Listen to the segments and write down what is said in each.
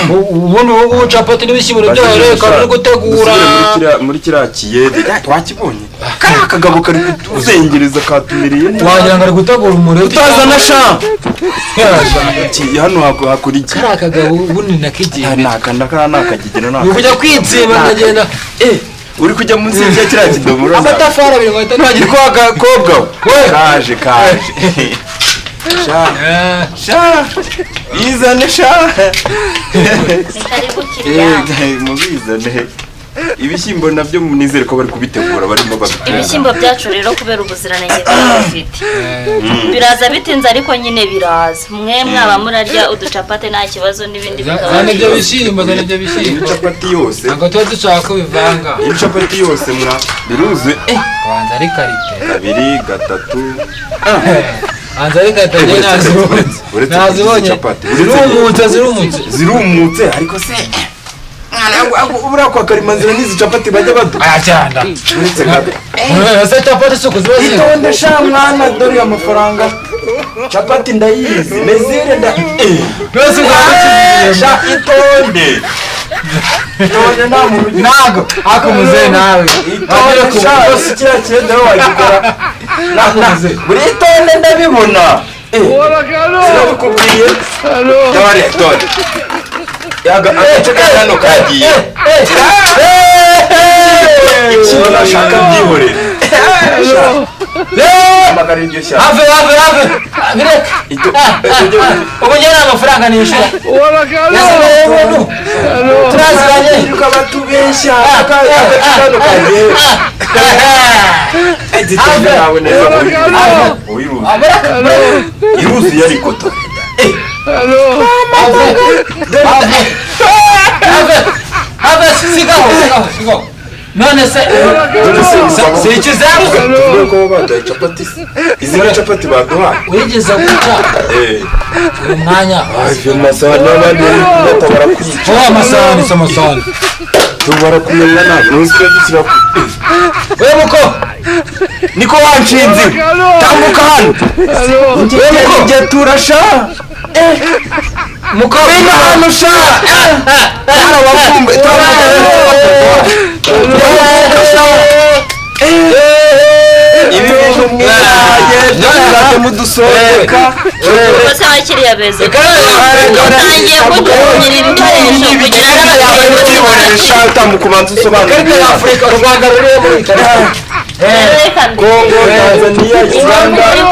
ubundi wowe capati n'ibishyimbo byawe kandi gutegura muri kiriya kiyede twakibonye kariya kagabo kari kuzengereza katumiriye wagira ngo ari gutegura umuriro utazana sha hano hakora iki kariya kagabo ubundi nakigenda nakakigena uri kujya kwitsiba nkagenda uri kujya munsi y'icya kiriya kidomoro amatafari abiri ngahita ntagira ko agakobwa kaje sha izane sha mubizane ibishyimbo nabyo munizere ko bari kubitegura barimo babikora ibishyimbo byacu rero kubera ubuziranenge bafite biraza bitinze ariko nyine biraza mwe mwaba murarya uducapate nta kibazo n'ibindi zane ibyo bishyimbo capati yose ntabwo tuba dushaka ko bivanga capati yose biruzuye kubanza ari karite 2 3 hanze ari karite nazibonye zirumutse ariko se ubura kwa karimanzira n'izi capati bajya baduha ayacanda uretse gato ese capati suko ziba ziri itonde sha mwana dore amafaranga capati ndayizi mezire twese ugakiriye sha itonde nta muntu nago akumuze nawe itonde sha kiriya cyenda wagikora buri itonde ndabibona sinabikubwiye dore agace kano kagiye ikintu nashaka byihorera amagara iryo shyaka have ubu njye amafaranga nishyura turaziranye tukaba tubeshya agace kano kagiye igitenge nawe neza iruzuye ariko have sigaho none se ikizamu ko baduhaye capati izi ni capati baduhaye wigeze guca uyu mwanya amasahani n'abandi batabara kwica amasahani tubara kumenya nabi nuzwe dushyira we muko niko wanshinze tambuka hano njye turasha muko bina hano sha hano wavumbe ibi bintu mwaje mudusondeka bose abakiriya beza utangiye kutumenyera ibikoresho kugira ngo n'abakiriya utamukubanza usobanura Afurika u Rwanda ruri muri Kongo Tanzania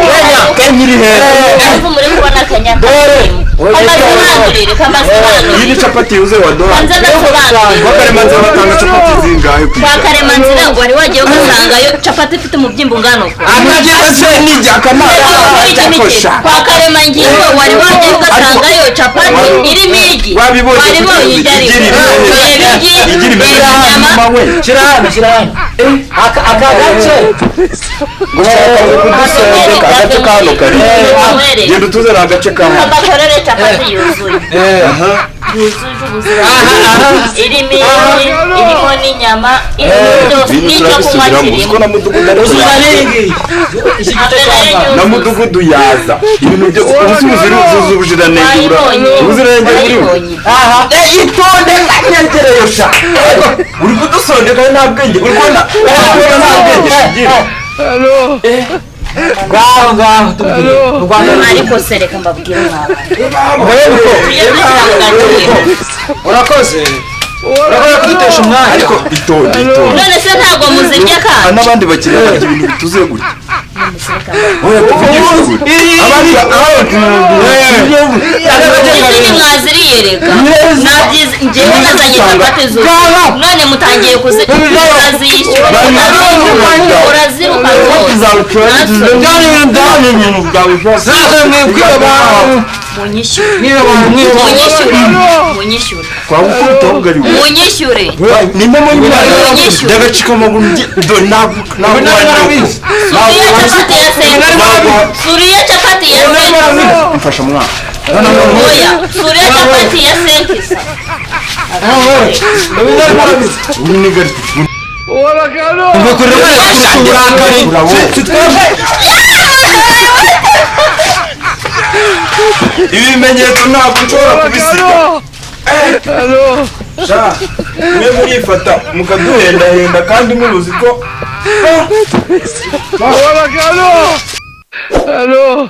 Uganda Kenya iri hejuru muri kubona Kenya iyi ni capati yuze wadoha Karemanzira batanga capati zingahe kwa Karemanzira ngo wari wagiye gusanga yo capati ifite umubyimbo ngano amagese n'ijya kamara kwa Karemanzira wari wagiye gusanga yo capati irimo igi wabibonye akagace ngo kudusondeka agace kano kari genda utuzana agace kamwe abakorere capati yuzuye yuzuje ubuziranenge irimo n'inyama n'icyo kunywa kirimo na mudugudu yaza ibintu byo ubuziranenge ubuziranenge buri itonde kanyegereyo sha uri kudusondeka nta bwenge uri kubona nta bwenge ngaho ariko sereka mbabwira urakoze kudutesha umwanya ariko itonde none se ntabwo muzirya kandi n'abandi bakiriya barya ibintu bituzuye gutya izindi mwaziriye reka njyewe nazanye capati zuzuye none mutangiye kuzishyura uraziruka munyishyure munyishyure ndagacika amaguru suriya capati ya senkisa mfasha mwana oya suriya capati ya senkisa ibimenyetso ntabwo nshobora kubisiga Halo. Sha. Mwe murifata mukaduhendahenda kandi muruzi ko. Halo. Halo.